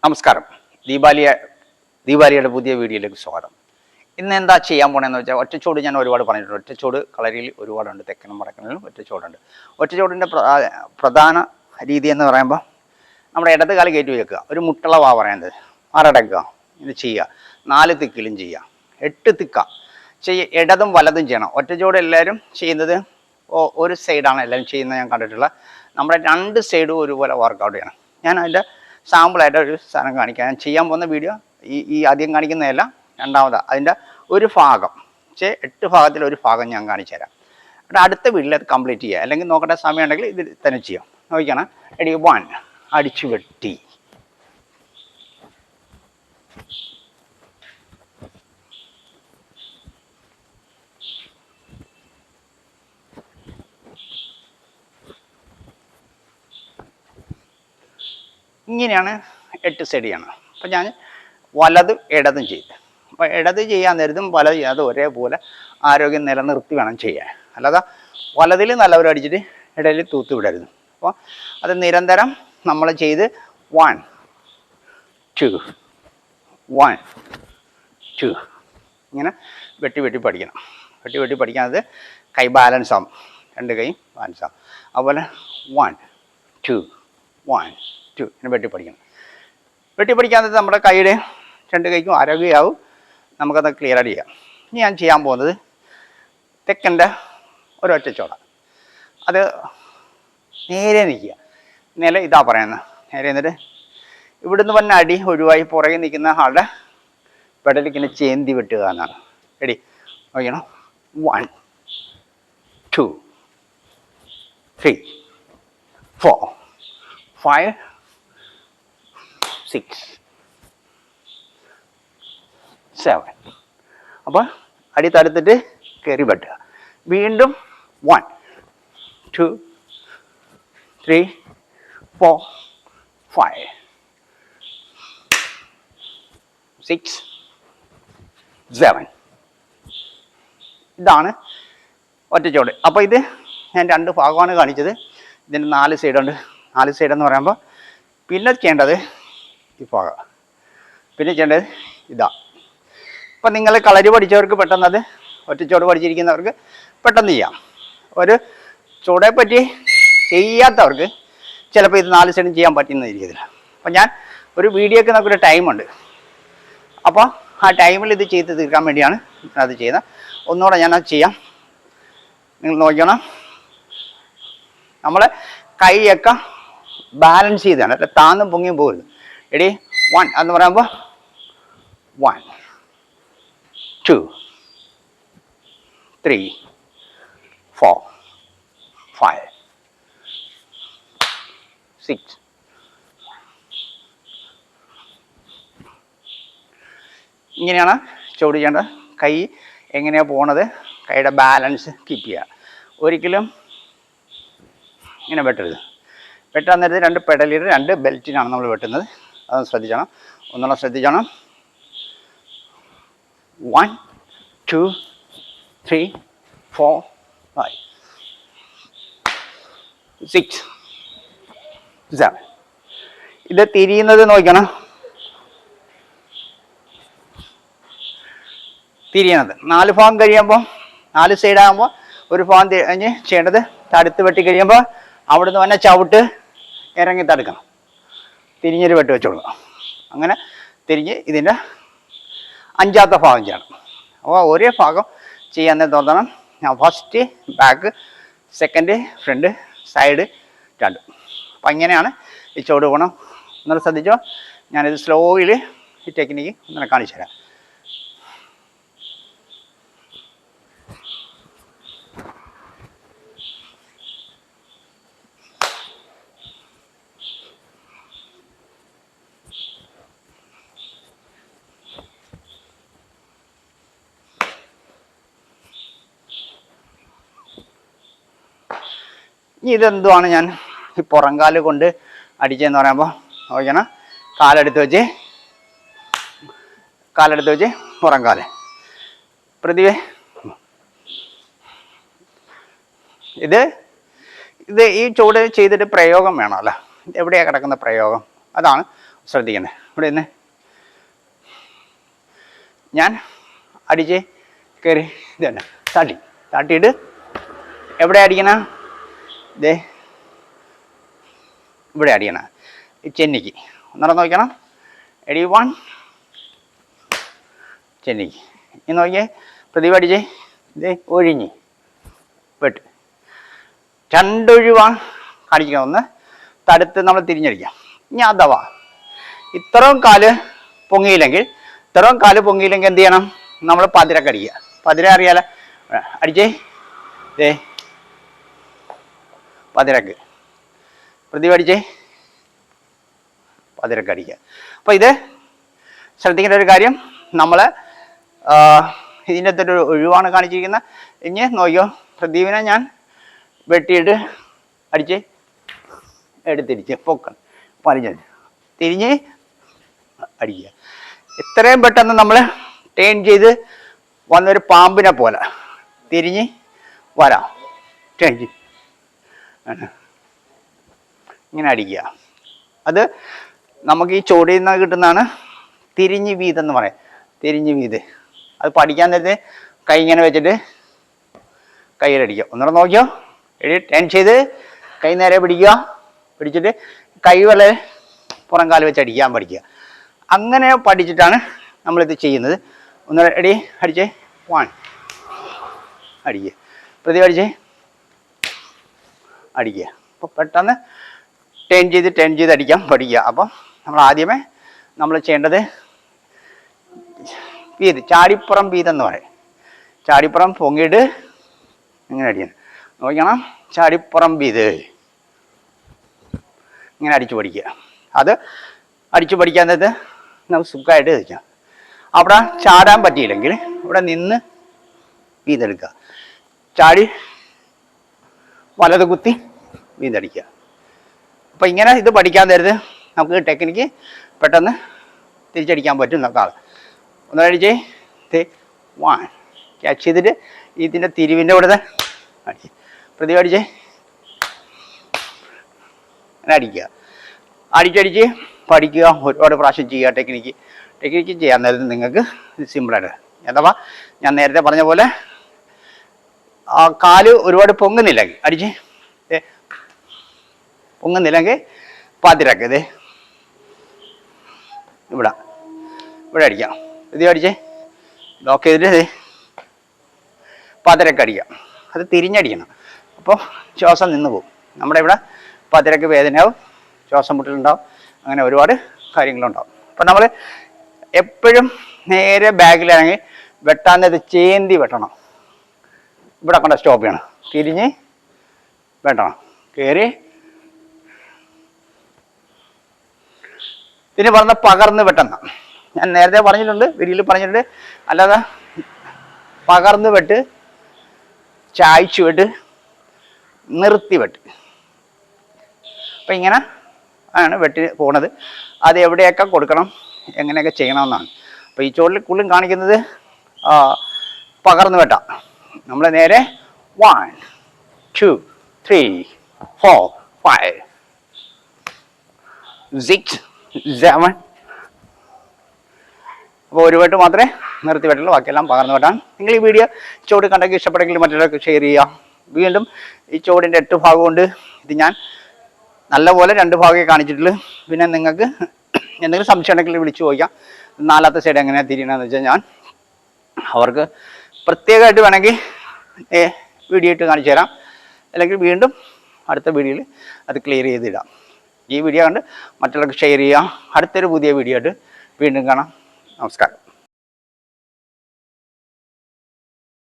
നമസ്കാരം. ദീപാലിയുടെ പുതിയ വീഡിയോയിലേക്ക് സ്വാഗതം. ഇന്ന് എന്താ ചെയ്യാൻ പോണെന്ന് വെച്ചാൽ, ഒറ്റച്ചോട് ഞാൻ ഒരുപാട് പറഞ്ഞിട്ടുണ്ട്. ഒറ്റച്ചോട് കളരിയിൽ ഒരുപാടുണ്ട്, തെക്കനും വടക്കനും ഒറ്റച്ചോടുണ്ട്. ഒറ്റച്ചോടിൻ്റെ പ്രധാന രീതി എന്ന് പറയുമ്പോൾ, നമ്മുടെ ഇടത് കാല് കയറ്റി വെക്കുക, ഒരു മുട്ടുള്ള വാ പറയുന്നത് ആറടക്കുക, ഇത് ചെയ്യുക. 4 തിക്കിലും ചെയ്യുക, 8 തിക്ക ഇടതും വലതും ചെയ്യണം. ഒറ്റച്ചോട് എല്ലാവരും ചെയ്യുന്നത് ഒരു സൈഡാണ് എല്ലാവരും ചെയ്യുന്നത് ഞാൻ കണ്ടിട്ടുള്ള. നമ്മുടെ 2 സൈഡും ഒരുപോലെ വർക്കൗട്ട് ചെയ്യണം. ഞാൻ അതിൻ്റെ സാമ്പിളായിട്ട് ഒരു സാധനം കാണിക്കാം. ഞാൻ ചെയ്യാൻ പോകുന്ന വീഡിയോ ഈ ആദ്യം കാണിക്കുന്നതല്ല, രണ്ടാമതാണ്. അതിൻ്റെ ഒരു ഭാഗം 8 ഭാഗത്തിൽ ഒരു ഭാഗം ഞാൻ കാണിച്ചു തരാം. എന്നിട്ട് അടുത്ത വീട്ടിൽ അത് കംപ്ലീറ്റ് ചെയ്യുക. അല്ലെങ്കിൽ നോക്കേണ്ട സമയം ഉണ്ടെങ്കിൽ ഇത് തന്നെ ചെയ്യാം. നോക്കണം. റെഡി, 1 അടിച്ചു വെട്ടി, ഇങ്ങനെയാണ് 8 സൈഡ് ചെയ്യണം. അപ്പം ഞാൻ വലതും ഇടതും ചെയ്ത്, അപ്പോൾ ഇടത് ചെയ്യാൻ നേരത്തും വലത് ചെയ്യാതെ ഒരേപോലെ ആരോഗ്യം നിലനിർത്തി വേണം ചെയ്യാൻ. അല്ലാതെ വലതിൽ നല്ലവരും അടിച്ചിട്ട് ഇടയിൽ തൂത്ത് വിടരുത്. അപ്പോൾ അത് നിരന്തരം നമ്മൾ ചെയ്ത് 1 2 1 2 ഇങ്ങനെ വെട്ടി വെട്ടി പഠിക്കണം. വെട്ടി പഠിക്കാനത് കൈ ബാലൻസ് ആവും, 2 കൈ ബാലൻസ് ആവും. അതുപോലെ 1 2 1 2 ഇങ്ങനെ വെട്ടി പഠിക്കണം. വെട്ടി പഠിക്കാത്തത് നമ്മുടെ കൈയുടെ 2 കൈക്കും ആരോഗ്യമാവും. നമുക്കത് ക്ലിയർ ആയിട്ട് ചെയ്യാം. ഇനി ഞാൻ ചെയ്യാൻ പോകുന്നത് തെക്കൻ്റെ ഒരൊറ്റച്ചോട. അത് നേരെ നിൽക്കുക. നില ഇതാ പറയുന്നത്. നേരെ എന്നിട്ട് ഇവിടുന്ന് വന്ന അടി ഒഴിവായി പുറകെ നിൽക്കുന്ന ആളുടെ പെടലിങ്ങനെ ചേന്തി വെട്ടുക എന്നാണ്. റെഡി, നോക്കണം. 1 2 3 4 5 6 7. അപ്പോൾ അടി തടുത്തിട്ട് കയറി വെട്ടുക. വീണ്ടും 1 2 3 4 5 6 7. ഇതാണ് ഒറ്റച്ചോട്. അപ്പോൾ ഇത് ഞാൻ 2 ഭാഗമാണ് കാണിച്ചത്. ഇതിന് 4 സൈഡുണ്ട്. 4 സൈഡെന്ന് പറയുമ്പോൾ പിന്നെ ചെയ്യേണ്ടത് ഈ ഭാഗം, പിന്നെ ചെയ്യേണ്ടത് ഇതാ. ഇപ്പം നിങ്ങൾ കളരി പഠിച്ചവർക്ക് പെട്ടെന്നത്, ഒറ്റച്ചോട് പഠിച്ചിരിക്കുന്നവർക്ക് പെട്ടെന്ന് ചെയ്യാം. ഒരു ചൂടെ പറ്റി ചെയ്യാത്തവർക്ക് ചിലപ്പോൾ ഇത് 4 സൈഡും ചെയ്യാൻ പറ്റുന്നതിരിക്കത്തില്ല. അപ്പം ഞാൻ ഒരു വീഡിയോക്ക് നമുക്കൊരു ടൈമുണ്ട്. അപ്പോൾ ആ ടൈമിൽ ഇത് ചെയ്ത് തീർക്കാൻ വേണ്ടിയാണ് അത് ചെയ്യുന്നത്. ഒന്നുകൂടെ ഞാനത് ചെയ്യാം. നിങ്ങൾ നോക്കണം. നമ്മൾ കൈയൊക്കെ ബാലൻസ് ചെയ്താണ്, അല്ല താന്നും പൊങ്ങിയും പോകരുത്. എടി 1 എന്ന് പറയുമ്പോൾ 1 2 3 4 5 6 ഇങ്ങനെയാണ് ചുവട് ചെയ്യേണ്ടത്. കൈ എങ്ങനെയാണ് പോണത്, കൈയുടെ ബാലൻസ് കീപ്പ് ചെയ്യുക. ഒരിക്കലും ഇങ്ങനെ വെട്ടരുത്. വെട്ടാൻ നേരത്ത് 2 പെടലിൽ 2 ബെൽറ്റിനാണ് നമ്മൾ വെട്ടുന്നത്. അതൊന്ന് ശ്രദ്ധിക്കണം. ഒന്നുകൂടെ ശ്രദ്ധിക്കണം. 1 2 3 4 5 6 7. ഇത് തിരിയുന്നത് നോക്കണം. തിരിയണത് 4 ഭാഗം കഴിയുമ്പോൾ, 4 സൈഡാകുമ്പോൾ ഒരു ഭാഗം കഴിഞ്ഞ് ചെയ്യേണ്ടത് തടുത്ത് വെട്ടി കഴിയുമ്പോൾ അവിടുന്ന് വന്ന ചവിട്ട് ഇറങ്ങി തടുക്കണം. തിരിഞ്ഞൊരു വെട്ട് വെച്ച് കൊടുക്കണം. അങ്ങനെ തിരിഞ്ഞ് ഇതിൻ്റെ 5ാമത്തെ ഭാഗം ചെയ്യണം. അപ്പോൾ ഒരേ ഭാഗം ചെയ്യാൻ തോന്നണം. ഞാൻ first back, second front, side 2. അപ്പം ഇങ്ങനെയാണ് ഈ ചുവട് പോകണം. ഒന്നുകൂടെ ശ്രദ്ധിച്ചോ. ഞാനിത് സ്ലോയിൽ ഈ ടെക്നിക്ക് ഒന്നിനെ കാണിച്ചു തരാം. ഇനി ഇതെന്തുവാണ് ഞാൻ ഈ പുറംകാല് കൊണ്ട് അടിച്ചതെന്ന് പറയുമ്പോൾ നോക്കണം. കാലെടുത്ത് വെച്ച് പുറംകാല് പ്രതിവേ. ഇത് ഈ ചുവട് ചെയ്തിട്ട് പ്രയോഗം വേണമല്ലോ. എവിടെയാണ് കിടക്കുന്ന പ്രയോഗം, അതാണ് ശ്രദ്ധിക്കണേ. ഇവിടെ നിന്ന് ഞാൻ അടിച്ച് കയറി ഇതന്നെ തട്ടിയിട്ട് എവിടെ അടിക്കണ? ഇതേ ഇവിടെ അടിക്കണം. ഈ ചെന്നിക്ക് ഒന്നറ നോക്കണം. എടി 1 ചെന്നിക്ക്. ഇനി നോക്കിയേ, പ്രദീപ് അടിച്ചേ. ഇതേ ഒഴിഞ്ഞ് വെട്ട്. 2 ഒഴിവാണ് കാണിക്കണം. ഒന്ന് തടുത്ത് നമ്മൾ തിരിഞ്ഞടിക്കാം. ഇനി അഥവാ ഇത്രയും കാല് പൊങ്ങിയില്ലെങ്കിൽ എന്ത് ചെയ്യണം? നമ്മൾ പതിരക്ക് അടിക്കുക. പതിര അറിയാലോ, അടിച്ചേ. ദേ പതിരക്ക്. പ്രദീപ് അടിച്ചേ. പതിരക്ക് അടിക്കുക. അപ്പോൾ ഇത് ശ്രദ്ധിക്കേണ്ട ഒരു കാര്യം, നമ്മൾ ഇതിൻ്റെ അകത്തൊരു ഒഴിവാണ് കാണിച്ചിരിക്കുന്നത്. ഇനി നോക്കിയോ, പ്രദീപിനെ ഞാൻ വെട്ടിയിട്ട് അടിച്ച് എടുത്തിരിച്ച് പൊക്കണം, തിരിഞ്ഞ് അടിക്കുക. ഇത്രയും പെട്ടെന്ന് നമ്മൾ ടേൺ ചെയ്ത് വന്നൊരു പാമ്പിനെ പോലെ തിരിഞ്ഞ് വരാം. ടേൺ ചെയ്ത് ഇങ്ങനെ അടിക്കുക. അത് നമുക്ക് ഈ ചോടിയിൽ നിന്ന് കിട്ടുന്നതാണ് തിരിഞ്ഞ് വീത് എന്ന് പറയും. തിരിഞ്ഞ് വീത് അത് പഠിക്കാൻ നേരത്തെ കൈ ഇങ്ങനെ വെച്ചിട്ട് കയ്യിലടിക്കുക. ഒന്നുകൂടെ നോക്കിയോ, ടേൺ ചെയ്ത് കൈ നേരെ പിടിച്ചിട്ട് കൈ വളരെ പുറം കാല് വെച്ച് അടിക്കാൻ പഠിക്കുക. അങ്ങനെ പഠിച്ചിട്ടാണ് നമ്മളിത് ചെയ്യുന്നത്. ഒന്ന് റെഡി, അടിച്ചേ. 1 അടിക്കുക. പ്രദീപ് അടിച്ചേ, അടിക്കുക. അപ്പോൾ പെട്ടെന്ന് ടേൺ ചെയ്ത് അടിക്കാൻ പഠിക്കുക. അപ്പം നമ്മൾ ആദ്യമേ ചെയ്യേണ്ടത് വീത്, ചാടിപ്പുറം വീതെന്ന് പറയും. ചാടിപ്പുറം പൊങ്ങിയിട്ട് ഇങ്ങനെ അടിക്കണം. നോക്കണം, ചാടിപ്പുറം വീത് ഇങ്ങനെ അടിച്ചു പഠിക്കുക. അത് അടിച്ചു പഠിക്കാൻ നേരത്ത് നമുക്ക് സുഖമായിട്ട് നിൽക്കാം. അവിടെ ചാടാൻ പറ്റിയില്ലെങ്കിൽ ഇവിടെ നിന്ന് വീതെടുക്കുക. ചാടി വലത് കുത്തി വീതടിക്കുക. അപ്പോൾ ഇങ്ങനെ ഇത് പഠിക്കാൻ നേരത്ത് നമുക്ക് ടെക്നിക്ക് പെട്ടെന്ന് തിരിച്ചടിക്കാൻ പറ്റും. നോക്കാം. ഒന്ന് അടിച്ചേ. 1 ക്യാച്ച് ചെയ്തിട്ട് ഇതിൻ്റെ തിരിവിൻ്റെ കൂടെ അടിക്കുക. പ്രദീപ് അടിച്ചേ. അങ്ങനെ അടിക്കുക. അടിച്ചടിച്ച് പഠിക്കുക. ഒരുപാട് പ്രാവശ്യം ചെയ്യുക. ടെക്നിക്ക് ചെയ്യാൻ നേരത്ത് നിങ്ങൾക്ക് സിമ്പിളായിട്ട്. അഥവാ ഞാൻ നേരത്തെ പറഞ്ഞ പോലെ ആ കാല് ഒരുപാട് പൊങ്ങുന്നില്ലെങ്കിൽ അടിച്ച് പൊങ്ങുന്നില്ലെങ്കിൽ പതിരക്ക് ഇത് ഇവിടെ അടിക്കാം. ഇത് അടിച്ചേ. ലോക്ക് ചെയ്തിട്ട് പതിരക്ക് അടിക്കാം. അത് തിരിഞ്ഞടിക്കണം. അപ്പോൾ ശ്വാസം നിന്ന് പോകും. നമ്മുടെ ഇവിടെ പതിരക്ക് വേദനയാവും, ശ്വാസം മുട്ടലുണ്ടാവും, അങ്ങനെ ഒരുപാട് കാര്യങ്ങളുണ്ടാവും. അപ്പം നമ്മൾ എപ്പോഴും നേരെ ബാഗിലാണെങ്കിൽ വെട്ടാൻ നേരത്ത് ചേന്തി വെട്ടണം. ഇവിടെ കൊണ്ട് സ്റ്റോപ്പ് ചെയ്യണം. തിരിഞ്ഞ് വെട്ടണം. കയറി ഇതിന് പറഞ്ഞ പകർന്ന് വെട്ടണം. ഞാൻ നേരത്തെ പറഞ്ഞിട്ടുണ്ട്, വീഡിയോയിൽ പറഞ്ഞിട്ടുണ്ട്. അല്ലാതെ പകർന്ന് വെട്ട്, ചായ്ച്ചു വെട്ട്, നിർത്തി വെട്ട്. അപ്പം ഇങ്ങനെ ആണ് വെട്ടി പോണത്. അത് എവിടെയൊക്കെ കൊടുക്കണം, എങ്ങനെയൊക്കെ ചെയ്യണമെന്നാണ്. അപ്പോൾ ഈ ചോറിൽ കൂടുതലും കാണിക്കുന്നത് പകർന്ന് വെട്ടാം. നമ്മൾ നേരെ 1 2 3 4 5 6 7. അപ്പോൾ ഒരു വെട്ട് മാത്രമേ നിർത്തി വെട്ടുള്ളൂ, ബാക്കിയെല്ലാം പകർന്ന് വെട്ടാണ്. നിങ്ങൾ ഈ വീഡിയോ ചോട് കണ്ടെങ്കിൽ ഇഷ്ടപ്പെട്ടെങ്കിൽ മറ്റുള്ളവർക്ക് ഷെയർ ചെയ്യുക. വീണ്ടും ഈ ചോടിൻ്റെ 8 ഭാഗമുണ്ട്. ഇത് ഞാൻ നല്ലപോലെ 2 ഭാഗമേ കാണിച്ചിട്ടുള്ളൂ. പിന്നെ നിങ്ങൾക്ക് എന്തെങ്കിലും സംശയം ഉണ്ടെങ്കിൽ വിളിച്ചു ചോദിക്കാം. 4ാമത്തെ സൈഡ് എങ്ങനെയാണ് തിരിയണമെന്ന് വെച്ചാൽ ഞാൻ അവർക്ക് പ്രത്യേകമായിട്ട് വേണമെങ്കിൽ വീഡിയോ ഇട്ട് കാണിച്ചു തരാം. അല്ലെങ്കിൽ വീണ്ടും അടുത്ത വീഡിയോയിൽ അത് ക്ലിയർ ചെയ്തിടാം. ഈ വീഡിയോ കണ്ട് മറ്റുള്ളവർക്ക് ഷെയർ ചെയ്യുക. അടുത്തൊരു പുതിയ വീഡിയോ ആയിട്ട് വീണ്ടും കാണാം. നമസ്കാരം.